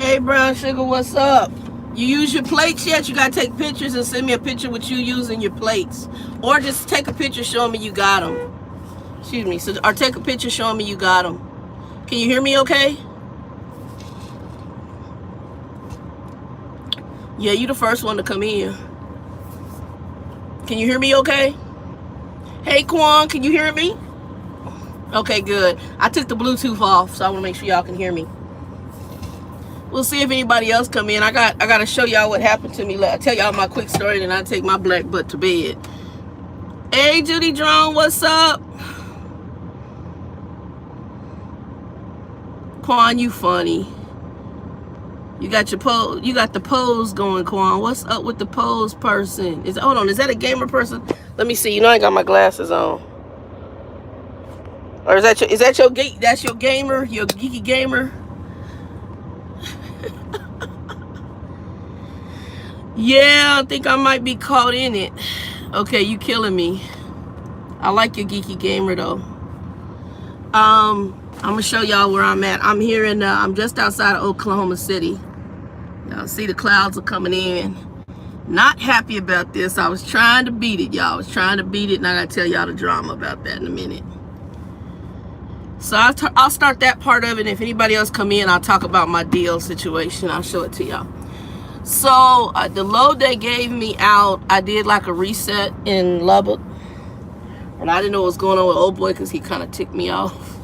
Hey, Brown Sugar, what's up? You use your plates yet? You gotta take pictures and send me a picture with you using your plates, or just take a picture showing me you got them. Excuse me. So, or take a picture showing me you got them. Can you hear me? Okay. Yeah, you the first one to come in. Can you hear me? Okay. Hey, Quan, can you hear me? Okay, good. I took the Bluetooth off, so I want to make sure y'all can hear me. We'll see if anybody else come in. I gotta show y'all what happened to me. I'll tell y'all my quick story, and I take my black butt to bed. Hey, Judy Drone, what's up? Quan, you funny. You got your pose. You got the pose going, Quan. What's up with the pose person? Hold on, is that a gamer person? Let me see. You know I got my glasses on. Or is that your geek? That's your gamer, your geeky gamer. Yeah, I think I might be caught in it. Okay, you killing me. I like your geeky gamer though. I'm gonna show y'all where I'm at. I'm here in I'm just outside of Oklahoma City. Y'all see the clouds are coming in. Not happy about this. I was trying to beat it, y'all. I was trying to beat it, and I gotta tell y'all the drama about that in a minute. So I'll start that part of it. If anybody else come in, I'll talk about my deal situation. I'll show it to y'all. So the load they gave me out, I did like a reset in Lubbock, and I didn't know what was going on with old boy because he kind of ticked me off.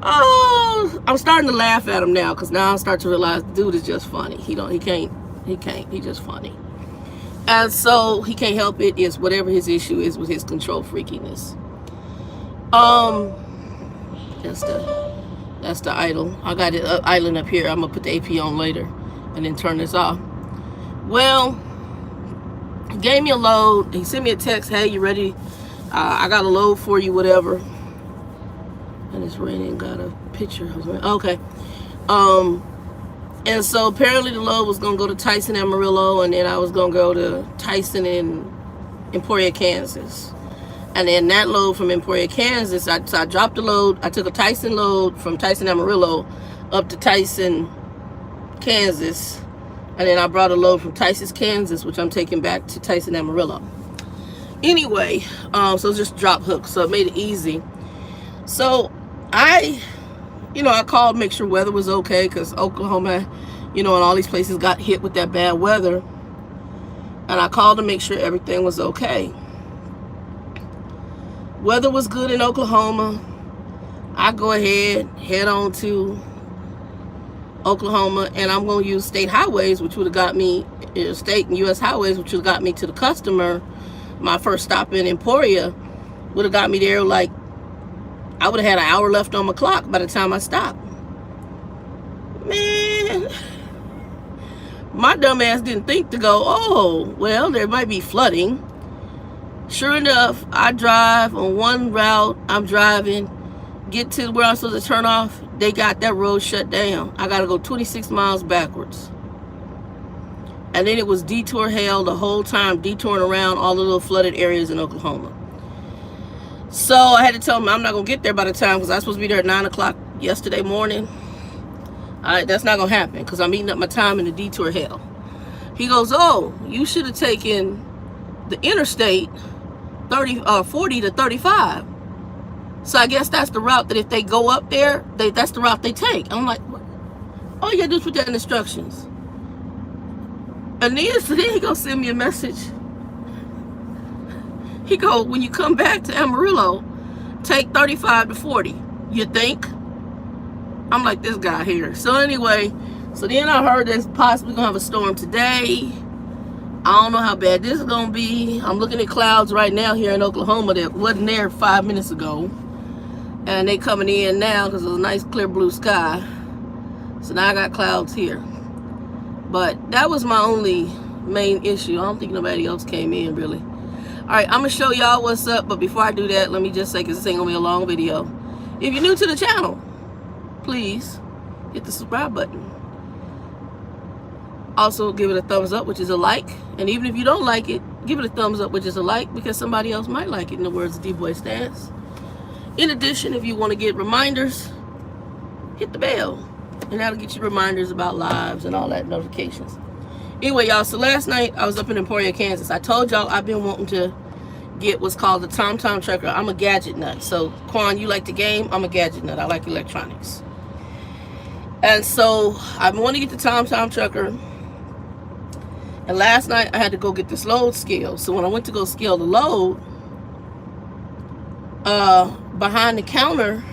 Oh, I'm starting to laugh at him now because now I start to realize the dude is just funny. He can't. He's just funny, and so he can't help it. Is whatever his issue is with his control freakiness. That's the idle. I got it idling up here. I'm gonna put the AP on later and then turn this off. Well, he gave me a load. He sent me a text, hey, you ready? I got a load for you, whatever. And it's raining, got a picture. Okay. And so apparently the load was gonna go to Tyson Amarillo, and then I was gonna go to Tyson in Emporia, Kansas. And then that load from Emporia, Kansas, I dropped the load. I took a Tyson load from Tyson Amarillo up to Tyson, Kansas, and then I brought a load from Tyson, Kansas, which I'm taking back to Tyson Amarillo. Anyway, so it's just drop hook, so it made it easy. So I called to make sure weather was okay, because Oklahoma, and all these places got hit with that bad weather, and I called to make sure everything was okay. Weather was good in Oklahoma. I go ahead, head on to Oklahoma, and I'm going to use state highways, which would have got me, state and U.S. highways, which would have got me to the customer. My first stop in Emporia would have got me there, like, I would have had an hour left on my clock by the time I stopped. Man, my dumb ass didn't think to go, oh, well, there might be flooding. Sure enough, I drive on one route. I'm driving, get to where I'm supposed to turn off. They got that road shut down. I got to go 26 miles backwards. And then it was detour hell the whole time, detouring around all the little flooded areas in Oklahoma. So I had to tell him I'm not going to get there by the time, because I was supposed to be there at 9 o'clock yesterday morning. That's not going to happen because I'm eating up my time in the detour hell. He goes, oh, you should have taken the interstate 40 to 35. So I guess that's the route that if they go up there, that's the route they take. I'm like, what? All you gotta do is put that in instructions. And then he gonna send me a message. He go, when you come back to Amarillo, take 35 to 40. You think? I'm like, this guy here. So anyway, so then I heard there's possibly gonna have a storm today. I don't know how bad this is gonna be. I'm looking at clouds right now here in Oklahoma that wasn't there 5 minutes ago, and they coming in now because it's a nice clear blue sky. So now I got clouds here. But that was my only main issue. I don't think nobody else came in really. All right, I'm gonna show y'all what's up. But before I do that, let me just say, because this ain't gonna be a long video, if you're new to the channel, please hit the subscribe button. Also, give it a thumbs up, which is a like. And even if you don't like it, give it a thumbs up, which is a like, because somebody else might like it, in the words of D-Boy Stance. In addition, if you want to get reminders, hit the bell. and that'll get you reminders about lives and all that, notifications. Anyway, y'all, so last night I was up in Emporia, Kansas. I told y'all I've been wanting to get what's called the TomTom tracker. I'm a gadget nut. So Quan, you like the game, I'm a gadget nut. I like electronics. And so I want to get the TomTom tracker. And last night I had to go get this load scale. So when I went to go scale the load, behind the counter,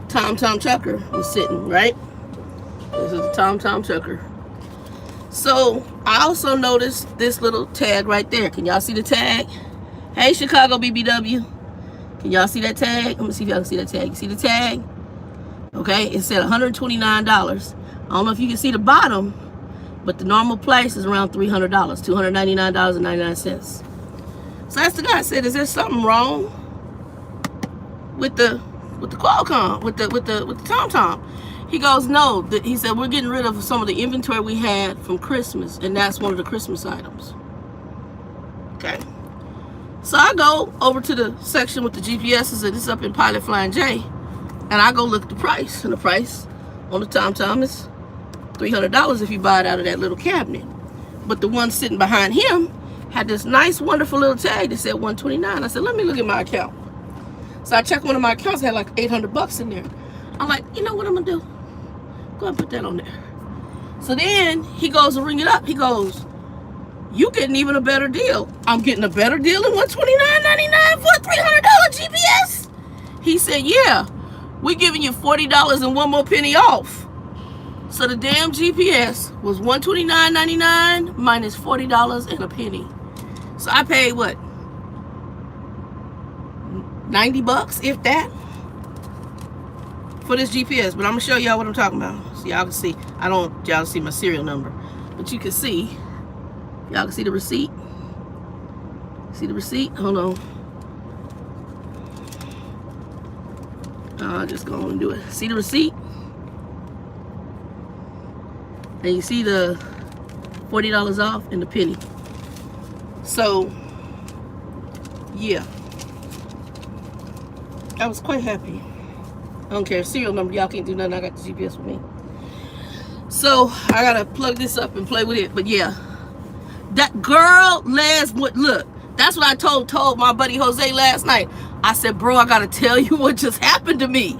TomTom tracker was sitting, right? This is the TomTom tracker. So I also noticed this little tag right there. Can y'all see the tag? Hey, Chicago BBW. Can y'all see that tag? Let me see if y'all can see that tag. You see the tag? Okay, it said $129. I don't know if you can see the bottom, but the normal price is around $300, $299.99. So that's the guy. I said, is there something wrong with the Qualcomm, with the TomTom? He goes, no. He said, we're getting rid of some of the inventory we had from Christmas, and that's one of the Christmas items. Okay. So I go over to the section with the GPSs, and it's up in Pilot Flying J, and I go look at the price, and the price on the TomTom is $300 if you buy it out of that little cabinet. But the one sitting behind him had this nice, wonderful little tag that said $129. I said, let me look at my account. So I checked one of my accounts, had like $800 in there. I'm like, you know what I'm gonna do? Go ahead and put that on there. So then he goes to ring it up. He goes, you getting even a better deal. I'm getting a better deal than $129.99 for a $300 GPS? He said, yeah, we're giving you $40 and one more penny off. So the damn GPS was $129.99 minus $40 and a penny. So I paid what? $90, if that, for this GPS. But I'm gonna show y'all what I'm talking about, so y'all can see. I don't want y'all to see my serial number, but you can see. Y'all can see the receipt. See the receipt? Hold on. I'll just go on and do it. See the receipt? And you see the $40 off and the penny. So, yeah. I was quite happy. I don't care. Serial number, y'all can't do nothing. I got the GPS with me. So, I gotta plug this up and play with it. But yeah. That girl, Les, look. That's what I told my buddy Jose last night. I said, bro, I gotta tell you what just happened to me.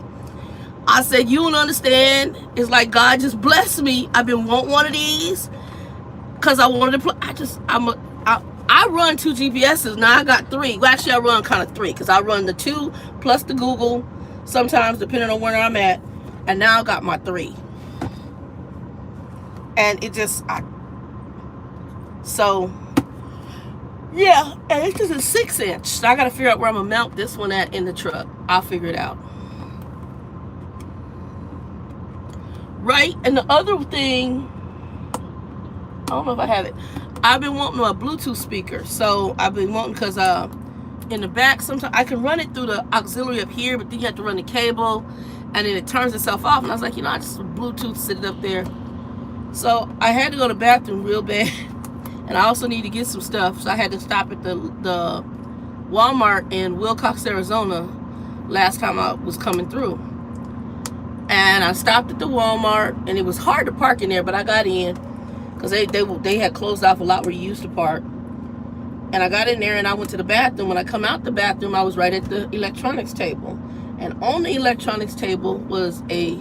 I said, you don't understand. It's like God just blessed me. I've been wanting one of these because I wanted to play. I run 2 GPSs. Now I got 3. Well, actually, I run kind of 3 because I run the 2 plus the Google sometimes, depending on where I'm at. And now I got my 3. And it just, so, yeah. And it's just a 6-inch. So I got to figure out where I'm going to mount this one at in the truck. I'll figure it out. Right? And the other thing, I don't know if I have it. I've been wanting a Bluetooth speaker. So I've been wanting, because in the back, sometimes I can run it through the auxiliary up here, but then you have to run the cable, and then it turns itself off. And I was like, you know, I just Bluetooth sit it up there. So I had to go to the bathroom real bad. And I also need to get some stuff. So I had to stop at the Walmart in Wilcox, Arizona last time I was coming through. And I stopped at the Walmart, and it was hard to park in there, but I got in because they had closed off a lot where you used to park. And I got in there, and I went to the bathroom. When I come out the bathroom, I was right at the electronics table. And on the electronics table was a...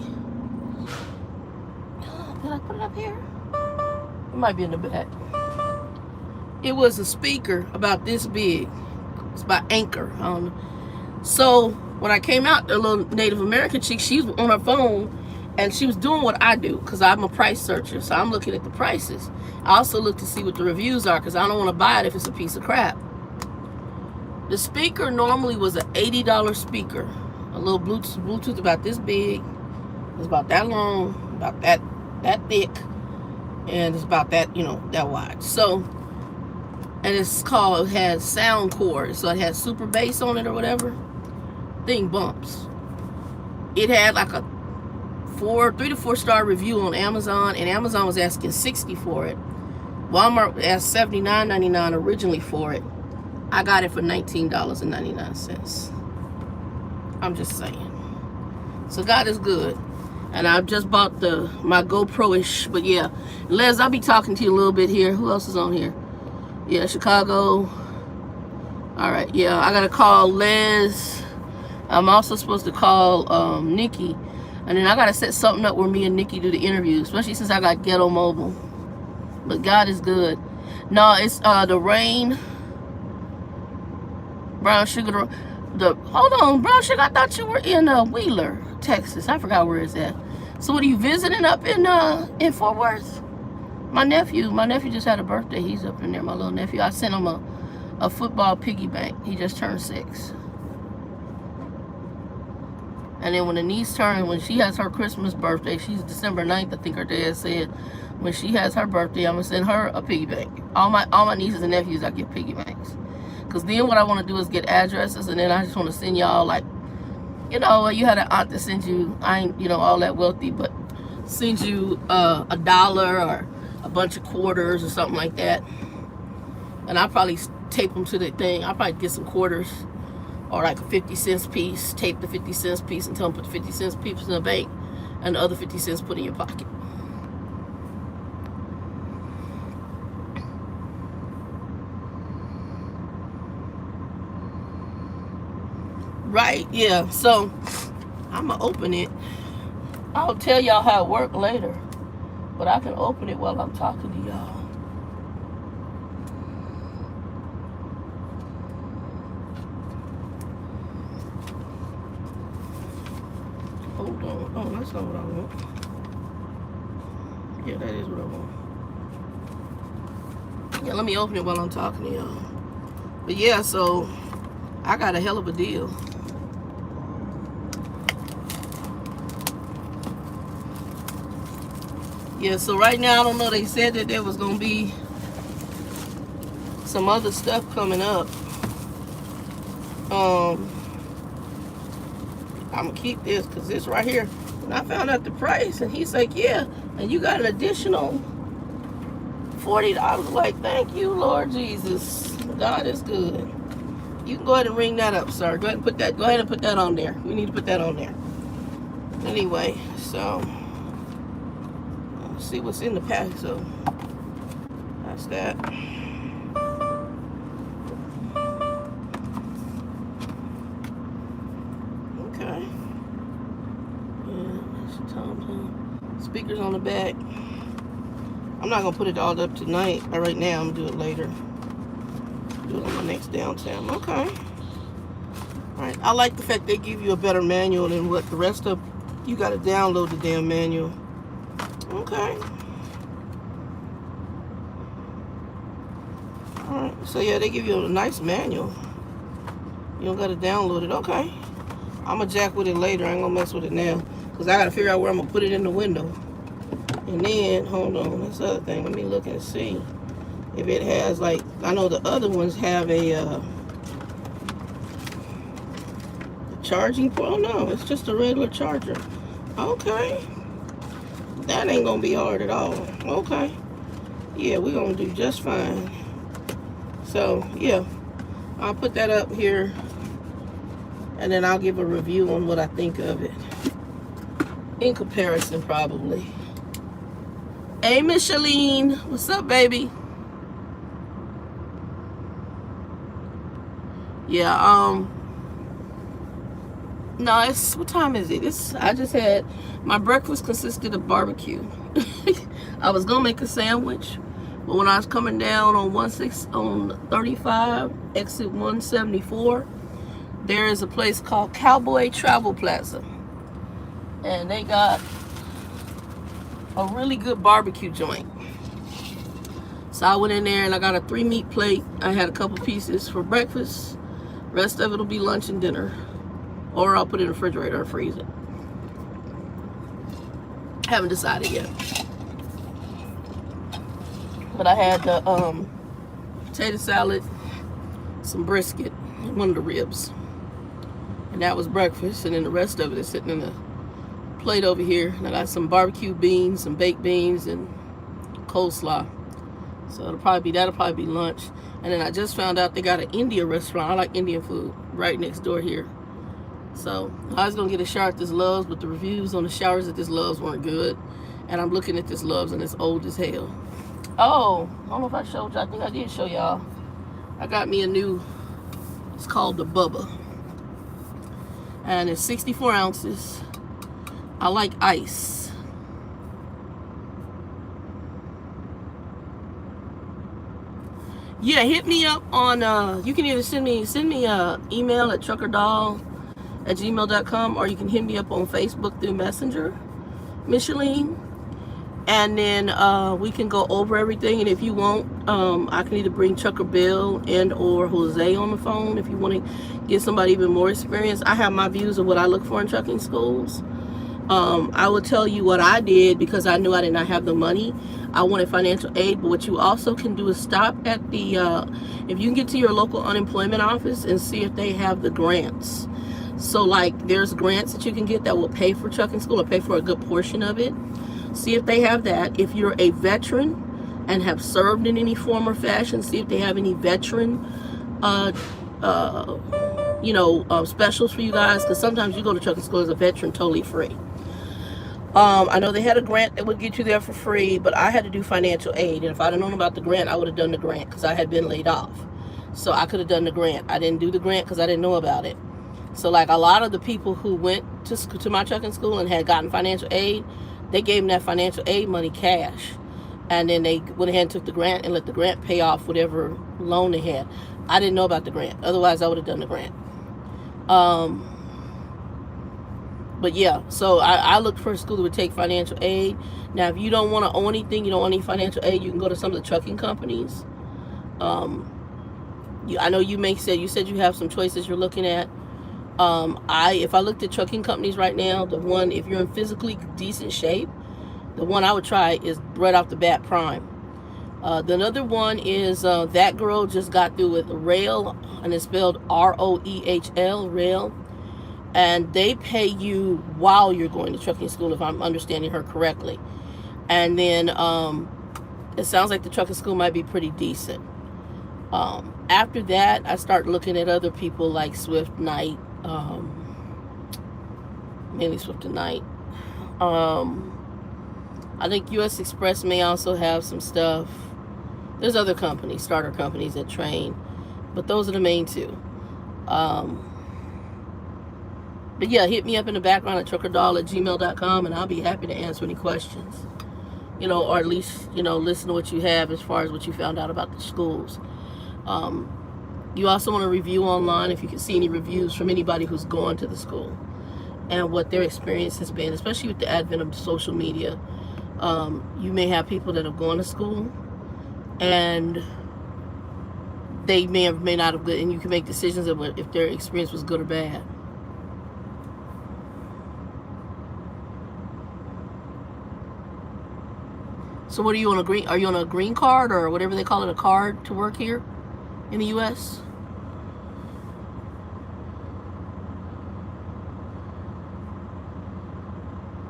Did I put it up here? It might be in the back. It was a speaker about this big. It's by Anchor. I don't know. So when I came out, the little Native American chick, she was on her phone, and she was doing what I do because I'm a price searcher. So I'm looking at the prices. I also look to see what the reviews are because I don't want to buy it if it's a piece of crap. The speaker normally was an $80 speaker. A little Bluetooth about this big. It's about that long, about that thick, and it's about that, you know, that wide. So, and it's called, it has sound cord, so it has super bass on it or whatever. Thing bumps. It had like a 3 to 4 star review on Amazon, and Amazon was asking $60 for it. Walmart asked $79.99 originally for it. I got it for $19.99. I'm just saying. So God is good. And I just bought my GoPro-ish. But yeah, Les, I'll be talking to you a little bit here. Who else is on here? Yeah, Chicago. All right, yeah, I got to call Les. I'm also supposed to call Nikki. And then I got to set something up where me and Nikki do the interview, especially since I got Ghetto Mobile. But God is good. No, it's the Rain. Brown Sugar. Hold on, Brown Sugar, I thought you were in Wheeler, Texas. I forgot where it's at. So what, are you visiting up in Fort Worth? My nephew just had a birthday. He's up in there, my little nephew. I sent him a football piggy bank. He just turned 6. And then when the niece when she has her Christmas birthday, she's December 9th, I think her dad said. When she has her birthday, I'm gonna send her a piggy bank. All my nieces and nephews, I get piggy banks. Because then what I want to do is get addresses, and then I just want to send y'all, like, you know, you had an aunt that sends you, I ain't, you know, all that wealthy, but sends you $1 or a bunch of quarters or something like that. And I'll probably tape them to the thing. I'll probably get some quarters or like a 50 cents piece, tape the 50 cents piece and tell them put the 50 cents piece in the bank and the other 50 cents put in your pocket. Right, yeah, so I'm gonna open it. I'll tell y'all how it worked later, but I can open it while I'm talking to y'all. Hold on. Oh, that's not what I want. Yeah, that is what I want. Yeah, let me open it while I'm talking to y'all. But yeah, so I got a hell of a deal. Yeah, so right now, I don't know, they said that there was going to be some other stuff coming up. I'm going to keep this because this right here, when I found out the price, and he's like, yeah, and you got an additional $40. Like, thank you, Lord Jesus. God is good. You can go ahead and ring that up, sir. Go ahead and put that on there. We need to put that on there. Anyway, so see what's in the pack. So that's that. Okay. Yeah, that's Tom. Speakers on the back. I'm not gonna put it all up tonight or right now. I'm gonna do it later. Do it on my next downtime. Okay. All right. I like the fact they give you a better manual than what the rest of. You got to download the damn manual. Okay. Alright, so yeah, they give you a nice manual. You don't gotta download it. Okay. I'm gonna jack with it later. I ain't gonna mess with it now. Because I gotta figure out where I'm gonna put it in the window. And then, hold on, that's the other thing. Let me look and see if it has, like, I know the other ones have a charging port. Oh no, it's just a regular charger. Okay. That ain't gonna be hard at all. Okay. Yeah, we're gonna do just fine. So, yeah. I'll put that up here. And then I'll give a review on what I think of it. In comparison, probably. Hey, Micheline. What's up, baby? Yeah, no, it's, what time is it? I just had, my breakfast consisted of barbecue. I was gonna make a sandwich, but when I was coming down on 35, exit 174, there is a place called Cowboy Travel Plaza. And they got a really good barbecue joint. So I went in there and I got a 3-meat plate. I had a couple pieces for breakfast. Rest of it will be lunch and dinner. Or I'll put it in the refrigerator or freeze it. Haven't decided yet. But I had the potato salad, some brisket, and one of the ribs. And that was breakfast. And then the rest of it is sitting in a plate over here. And I got some barbecue beans, some baked beans, and coleslaw. So that'll probably be lunch. And then I just found out they got an Indian restaurant. I like Indian food right next door here. So I was gonna get a shower at this Love's, but the reviews on the showers at this Love's weren't good. And I'm looking at this Love's and it's old as hell. Oh, I don't know if I showed you. I think I did show y'all. I got me a new, it's called the Bubba. And it's 64 ounces. I like ice. Yeah, hit me up on, you can either send me a email at truckerdoll@gmail.com, or you can hit me up on Facebook through Messenger, Micheline. And then we can go over everything. And if you want, I can either bring Trucker Bill and or Jose on the phone if you want to get somebody even more experience. I have my views of what I look for in trucking schools. I will tell you what I did because I knew I did not have the money. I wanted financial aid, but what you also can do is stop at the, if you can get to your local unemployment office and see if they have the grants. So like there's grants that you can get that will pay for trucking school or pay for a good portion of it. See if they have that. If you're a veteran and have served in any form or fashion, see if they have any veteran, specials for you guys. Because sometimes you go to trucking school as a veteran totally free. I know they had a grant that would get you there for free, but I had to do financial aid. And if I'd have known about the grant, I would have done the grant because I had been laid off. So I could have done the grant. I didn't do the grant because I didn't know about it. So like a lot of the people who went to my trucking school and had gotten financial aid, they gave them that financial aid money cash. And then they went ahead and took the grant and let the grant pay off whatever loan they had. I didn't know about the grant. Otherwise, I would have done the grant. But yeah, so I looked for a school that would take financial aid. Now, if you don't want to own anything, you don't want any financial aid, you can go to some of the trucking companies. I know you said you have some choices you're looking at. If I looked at trucking companies right now, the one, if you're in physically decent shape, the one I would try is right off the bat Prime. The other one is That Girl just got through with Rail, and it's spelled ROEHL, Rail. And they pay you while you're going to trucking school, if I'm understanding her correctly. And then it sounds like the trucking school might be pretty decent. After that, I start looking at other people like Swift Knight. Mainly Swift and Knight. I think US Express may also have some stuff. There's other companies, starter companies that train, but those are the main two. But yeah, hit me up in the background at truckerdoll@gmail.com, and I'll be happy to answer any questions, or at least, listen to what you have as far as what you found out about the schools. You also want to review online if you can see any reviews from anybody who's gone to the school and what their experience has been, especially with the advent of social media. You may have people that have gone to school and they may not have, and you can make decisions of if their experience was good or bad. So what are you on are you on a green card or whatever they call it, a card to work here in the US?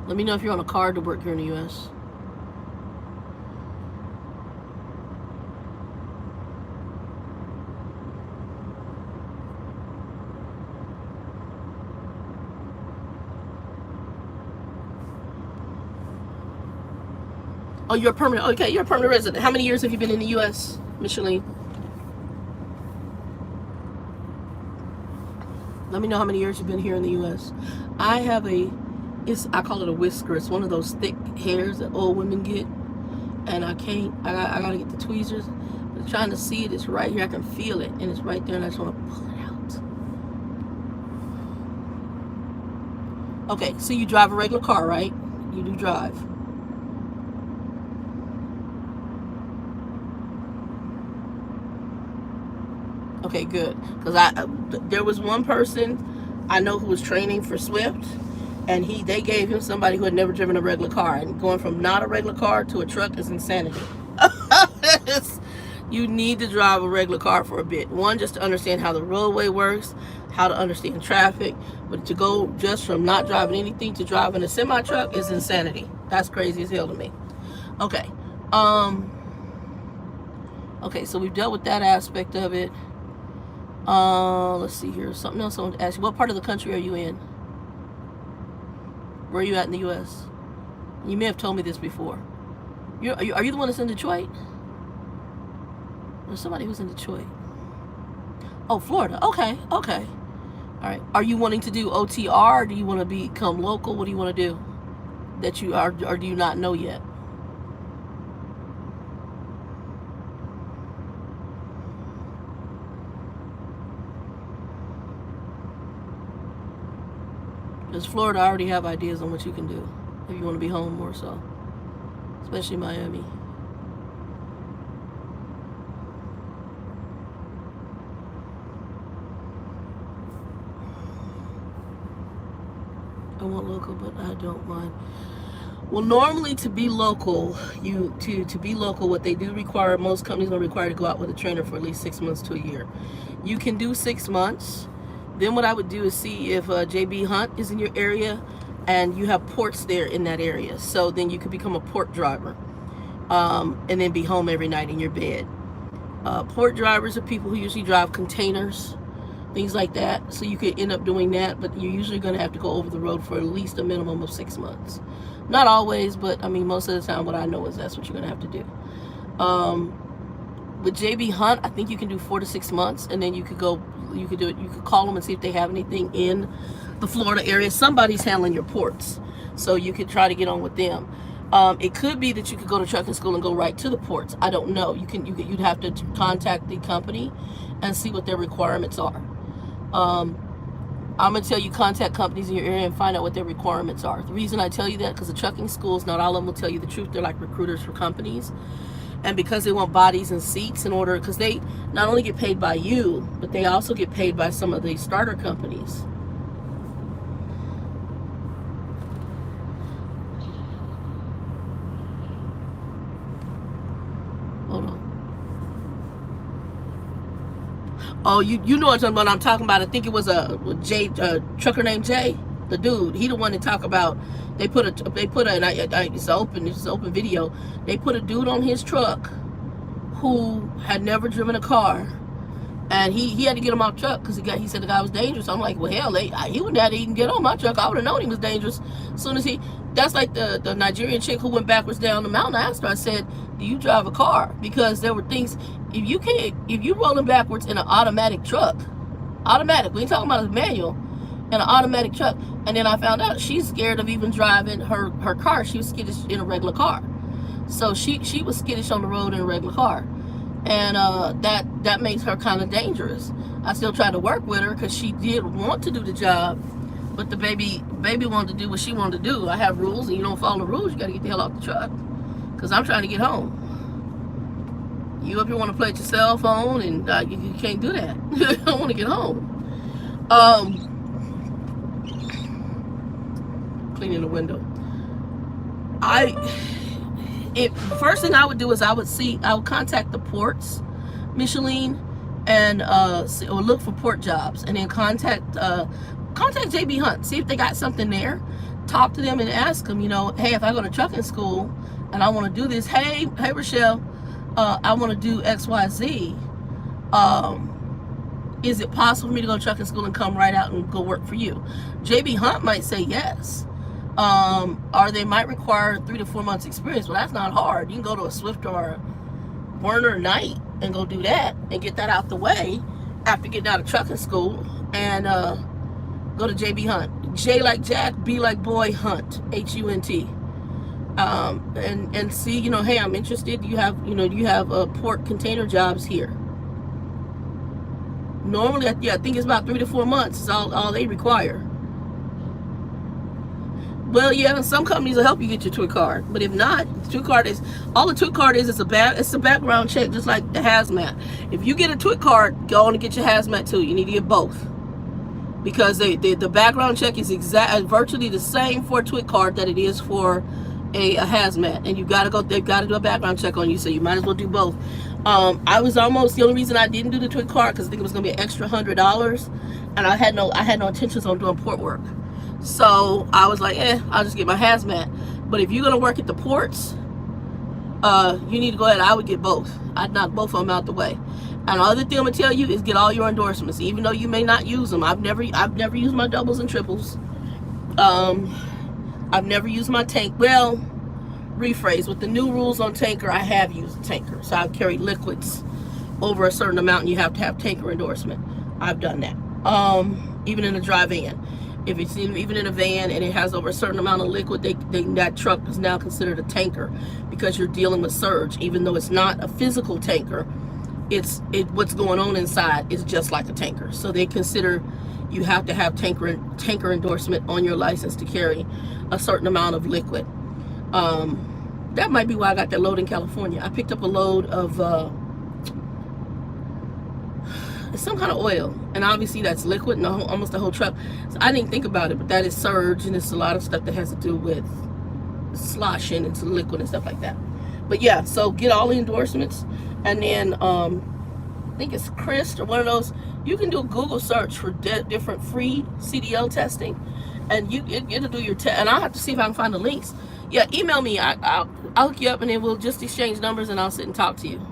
Let me know if you're on a card to work here in the US. Oh, you're a permanent. Okay, you're a permanent resident. How many years have you been in the U.S., Micheline? Let me know how many years you've been here in the U.S. I have I call it a whisker. It's one of those thick hairs that old women get, and I gotta get the tweezers. I'm trying to see it. It's right here. I can feel it, and it's right there, and I just want to pull it out. Okay, so you drive a regular car, right? You do drive. Okay, good. Because there was one person I know who was training for Swift, and they gave him somebody who had never driven a regular car, and going from not a regular car to a truck is insanity. You need to drive a regular car for a bit. One, just to understand how the roadway works, how to understand traffic, but to go just from not driving anything to driving a semi-truck is insanity. That's crazy as hell to me. Okay. Okay, so we've dealt with that aspect of it. Let's see here. Something else I want to ask you. What part of the country are you in? Where are you at in the U.S.? You may have told me this before. Are you the one that's in Detroit? There's somebody who's in Detroit. Oh, Florida. Okay. All right. Are you wanting to do OTR? Or do you want to become local? What do you want to do? That you are, or do you not know yet? Because Florida, I already have ideas on what you can do if you want to be home more so, especially Miami. I want local, but I don't mind. Well, normally to be local, to be local, what they do require, most companies are required to go out with a trainer for at least 6 months to a year. You can do 6 months. Then what I would do is see if JB Hunt is in your area and you have ports there in that area. So then you could become a port driver and then be home every night in your bed. Port drivers are people who usually drive containers, things like that. So you could end up doing that, but you're usually going to have to go over the road for at least a minimum of 6 months. Not always, but I mean, most of the time what I know is that's what you're going to have to do. With JB Hunt, I think you can do 4 to 6 months, and then you could do it. You could call them and see if they have anything in the Florida area. Somebody's handling your ports, so you could try to get on with them. It could be that you could go to trucking school and go right to the ports. I don't know. You'd have to contact the company and see what their requirements are. I'm gonna tell you, contact companies in your area and find out what their requirements are. The reason I tell you that, because the trucking schools, not all of them will tell you the truth. They're like recruiters for companies. And because they want bodies and seats in order, because they not only get paid by you, but they also get paid by some of the starter companies. Hold on. Oh, you know what I'm talking about. I think it was a trucker named Jay, the dude. He the one to talk about. They put a and it's an open video. They put a dude on his truck who had never driven a car, and he had to get him off truck because he said the guy was dangerous. I'm like, well, hell, he wouldn't have to even get on my truck. I would have known he was dangerous as soon as that's like the Nigerian chick who went backwards down the mountain. I asked her, I said, do you drive a car? Because there were things, if you rolling backwards in an automatic truck, we ain't talking about a manual, in an automatic truck. And then I found out she's scared of even driving her car. She was skittish in a regular car. So she was skittish on the road in a regular car. And that makes her kind of dangerous. I still try to work with her because she did want to do the job, but the baby wanted to do what she wanted to do. I have rules, and you don't follow the rules, you got to get the hell off the truck, because I'm trying to get home. You up here want to play with your cell phone, and you can't do that. I want to get home. Cleaning the window. First thing I would do is I would contact the ports, Micheline, and or look for port jobs, and then contact JB Hunt, see if they got something there. Talk to them and ask them, hey, if I go to trucking school and I want to do this, hey Rochelle, I want to do XYZ. Is it possible for me to go to trucking school and come right out and go work for you? JB Hunt might say yes. Or they might require 3 to 4 months experience. Well, that's not hard. You can go to a Swift or a Werner Knight and go do that and get that out the way after getting out of trucking school, and go to JB Hunt. J like Jack, B like boy, Hunt, Hunt. And see, hey, I'm interested. You have port container jobs here. Normally, I think it's about 3 to 4 months is all they require. Well, yeah, some companies will help you get your TWIC card, but if not, the TWIC card is it's a background check, just like the hazmat. If you get a TWIC card, go on and get your hazmat too. You need to get both, because the background check is virtually the same for a TWIC card that it is for a hazmat, and they've got to do a background check on you, so you might as well do both. I was almost, the only reason I didn't do the TWIC card because I think it was going to be an extra $100, and I had no intentions on doing port work. So I was like, I'll just get my hazmat. But if you're going to work at the ports, you need to go ahead. I would get both. I'd knock both of them out the way. And the other thing I'm gonna tell you is get all your endorsements, even though you may not use them. I've never used my doubles and triples. I've never used my tank. Well, rephrase, with the new rules on tanker, I have used a tanker. So I've carried liquids over a certain amount, and you have to have tanker endorsement. I've done that. Even in a dry van. If it's even in a van and it has over a certain amount of liquid, that truck is now considered a tanker because you're dealing with surge. Even though it's not a physical tanker, what's going on inside is just like a tanker. So they consider you have to have tanker endorsement on your license to carry a certain amount of liquid. That might be why I got that load in California. I picked up a load of some kind of oil, and obviously that's liquid, and almost the whole truck. So I didn't think about it, but that is surge, and it's a lot of stuff that has to do with sloshing into liquid and stuff like that. But yeah, so get all the endorsements, and then I think it's Chris or one of those. You can do a Google search for different free CDL testing, and it'll do your test. And I'll have to see if I can find the links. Yeah, email me. I'll hook you up, and then we'll just exchange numbers, and I'll sit and talk to you.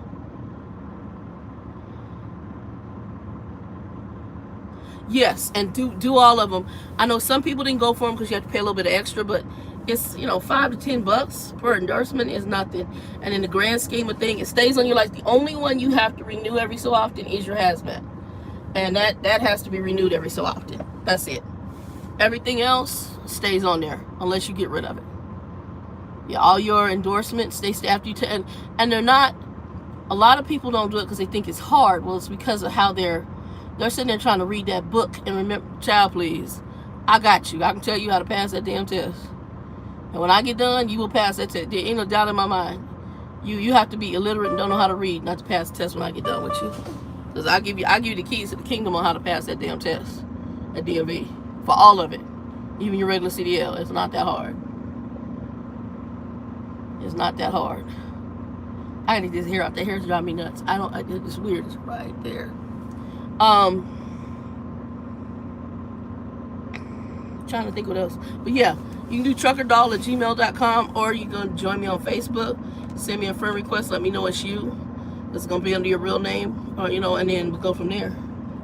Yes, and do all of them. I know some people didn't go for them because you have to pay a little bit of extra, but it's, $5 to $10 per endorsement is nothing. And in the grand scheme of things, it stays on your license. The only one you have to renew every so often is your hazmat, and that has to be renewed every so often. That's it. Everything else stays on there unless you get rid of it. Yeah, all your endorsements, they stay after you. And they're not. A lot of people don't do it because they think it's hard. Well, it's because of how they're sitting there trying to read that book and remember. Child, please, I got you. I can tell you how to pass that damn test. And when I get done, you will pass that test. There ain't no doubt in my mind. You have to be illiterate and don't know how to read not to pass the test when I get done with you. Because I give you the keys to the kingdom on how to pass that damn test at DMV for all of it, even your regular CDL. It's not that hard. It's not that hard. I need this hair out. The hair's driving me nuts. It's weird. It's right there. Trying to think what else. But yeah, you can do truckerdoll@gmail.com, or you can join me on Facebook. Send me a friend request. Let me know it's you. It's gonna be under your real name, or and then we'll go from there.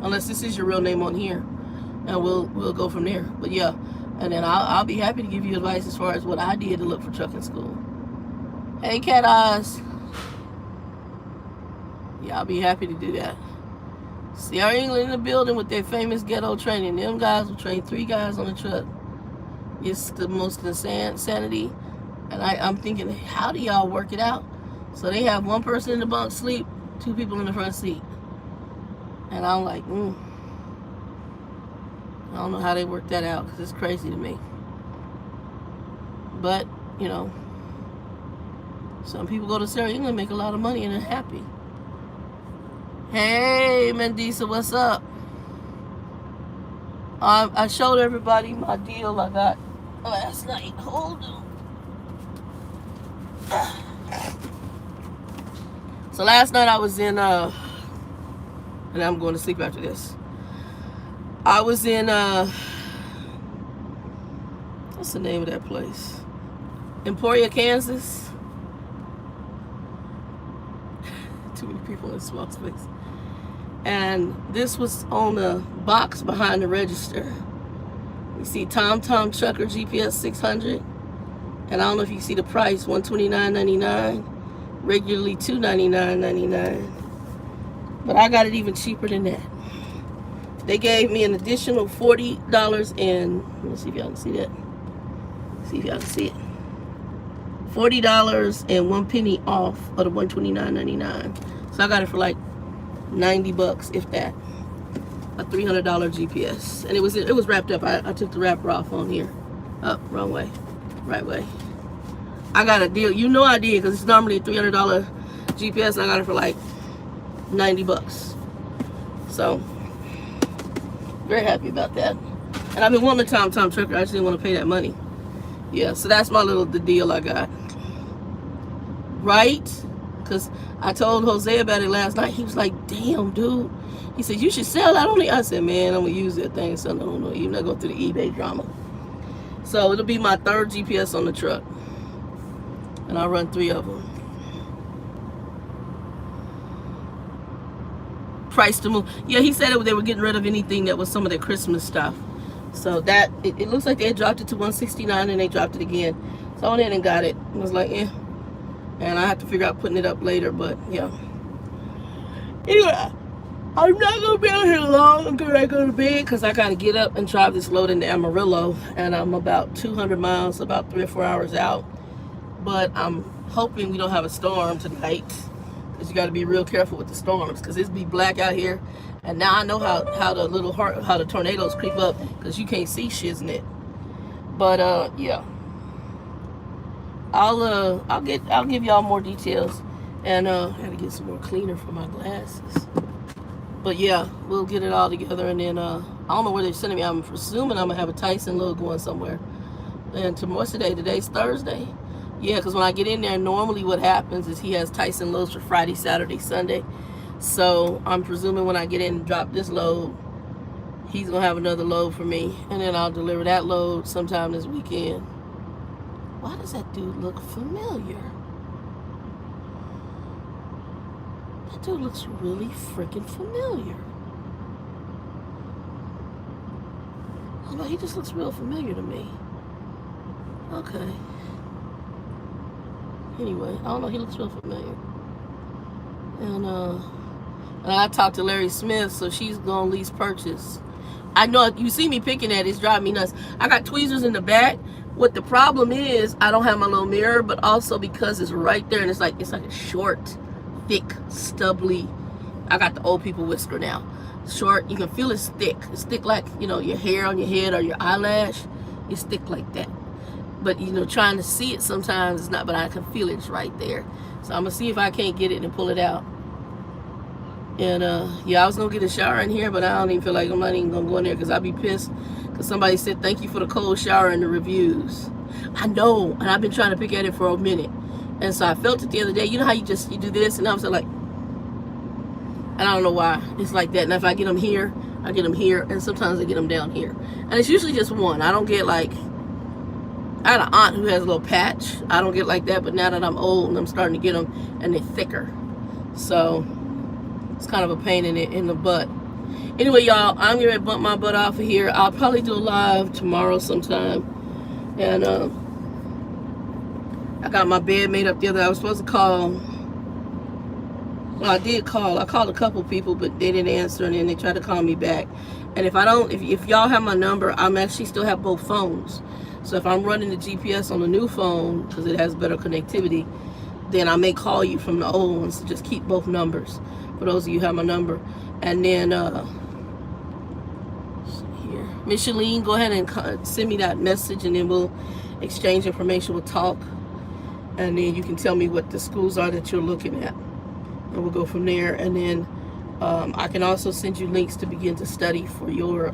Unless this is your real name on here, and we'll go from there. But yeah, and then I'll be happy to give you advice as far as what I did to look for trucking school. Hey, Cat Eyes. Yeah, I'll be happy to do that. Sierra England in the building with their famous ghetto training. Them guys will train 3 guys on the truck. It's the most insanity. And I'm thinking, how do y'all work it out? So they have 1 person in the bunk sleep, 2 people in the front seat. And I'm like, I don't know how they work that out, because it's crazy to me. But, some people go to Sierra England, make a lot of money, and they're happy. Hey, Mendisa, what's up? I showed everybody my deal I got last night. Hold on. So last night I was in, and I'm going to sleep after this. I was in, what's the name of that place? Emporia, Kansas. Too many people in a small space. And this was on the box behind the register. You see TomTom Trucker GPS 600. And I don't know if you see the price, $129.99. Regularly $299.99. But I got it even cheaper than that. They gave me an additional $40 and, let me see if y'all can see that. See if y'all can see it. $40 and 1 penny off of the $129.99. So I got it for like $90, if that. A $300 GPS, and it was wrapped up. I took the wrapper off on here. Up, wrong way, right way. I got a deal. I did, because it's normally a $300 GPS, and I got it for like $90. So very happy about that. And I've been wanting a TomTom Trucker. I just didn't want to pay that money. Yeah, so that's the deal I got. Right? Because I told Jose about it last night. He was like, damn, dude. He said, you should sell that only. I said, man, I'm going to use that thing. So I don't know. Even not go through the eBay drama. So it'll be my 3rd GPS on the truck. And I'll run 3 of them. price to move. Yeah, he said they were getting rid of anything that was some of their Christmas stuff. So that it looks like they had dropped it to $169 and they dropped it again. So I went in and got it. I was like, yeah. And I have to figure out putting it up later, but yeah. Anyway, I'm not gonna be out here long until I go to bed because I gotta get up and drive this load into Amarillo, and I'm about 200 miles, about 3 or 4 hours out. But I'm hoping we don't have a storm tonight, because you got to be real careful with the storms, because it's be black out here. And now I know how the tornadoes creep up, because you can't see shiznit. But yeah, I'll give y'all more details, and I gotta get some more cleaner for my glasses. But yeah, we'll get it all together, and then I don't know where they're sending me. I'm presuming I'm gonna have a Tyson load going somewhere. And what's today? Today's Thursday. Yeah, because when I get in there, normally what happens is he has Tyson loads for Friday, Saturday, Sunday. So I'm presuming when I get in and drop this load, he's going to have another load for me. And then I'll deliver that load sometime this weekend. Why does that dude look familiar? That dude looks really freaking familiar. Oh, no, he just looks real familiar to me. Okay. Anyway, I don't know, he looks real familiar. And I talked to Larry Smith, so she's gonna lease purchase. I know you see me picking at it, it's driving me nuts. I got tweezers in the back. What the problem is, I don't have my little mirror, but also because it's right there and it's like a short, thick, stubbly. I got the old people whisker now. Short, you can feel it's thick. It's thick like, you know, your hair on your head or your eyelash. It's thick like that. But, you know, trying to see it sometimes is not, but I can feel it's right there. So I'm going to see if I can't get it and pull it out. And, yeah, I was going to get a shower in here, but I don't even feel like I'm not even going to go in there because I'll be pissed. Because somebody said, thank you for the cold shower in the reviews. I know, and I've been trying to pick at it for a minute. And so I felt it the other day. You know how you do this, and I was like, and I don't know why. It's like that. And if I get them here, I get them here, and sometimes I get them down here. And it's usually just one. I don't get like... I had an aunt who has a little patch. I don't get like that, but now that I'm old and I'm starting to get them, and they're thicker. So it's kind of a pain in the butt. Anyway, y'all, I'm going to bump my butt off of here. I'll probably do a live tomorrow sometime. And I got my bed made up the other day. I was supposed to call. Well, I did call. I called a couple people, but they didn't answer, and then they tried to call me back. And if y'all have my number, I'm actually still have both phones. So if I'm running the GPS on the new phone, because it has better connectivity, then I may call you from the old ones. So just keep both numbers. For those of you who have my number. And then, here, Micheline, go ahead and send me that message, and then we'll exchange information. We'll talk. And then you can tell me what the schools are that you're looking at. And we'll go from there. And then I can also send you links to begin to study for your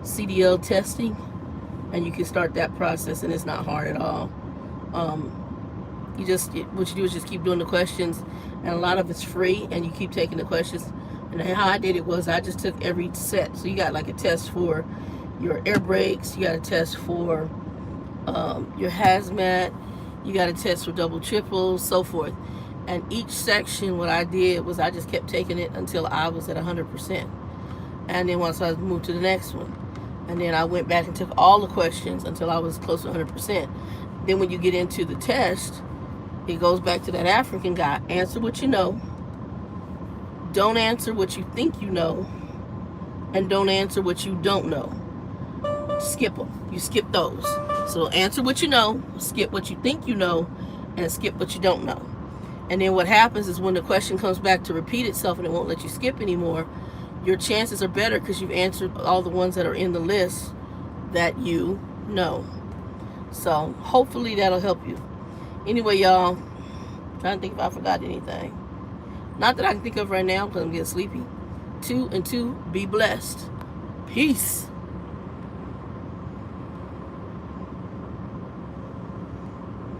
CDL testing. And you can start that process, and it's not hard at all. What you do is just keep doing the questions, and a lot of it's free, and you keep taking the questions. And how I did it was I just took every set. So you got like a test for your air brakes, you got a test for your hazmat, you got a test for double, triple, so forth. And each section, what I did was I just kept taking it until I was at 100%. And then once I moved to the next one. And then I went back and took all the questions until I was close to 100%. Then when you get into the test, it goes back to that African guy. Answer what you know. Don't answer what you think you know. And don't answer what you don't know. Skip them. You skip those. So answer what you know, skip what you think you know, and skip what you don't know. And then what happens is when the question comes back to repeat itself and it won't let you skip anymore, your chances are better because you've answered all the ones that are in the list that you know. So hopefully that'll help you. Anyway, y'all, trying to think if I forgot anything. Not that I can think of right now because I'm getting sleepy. 2 and 2, be blessed. Peace.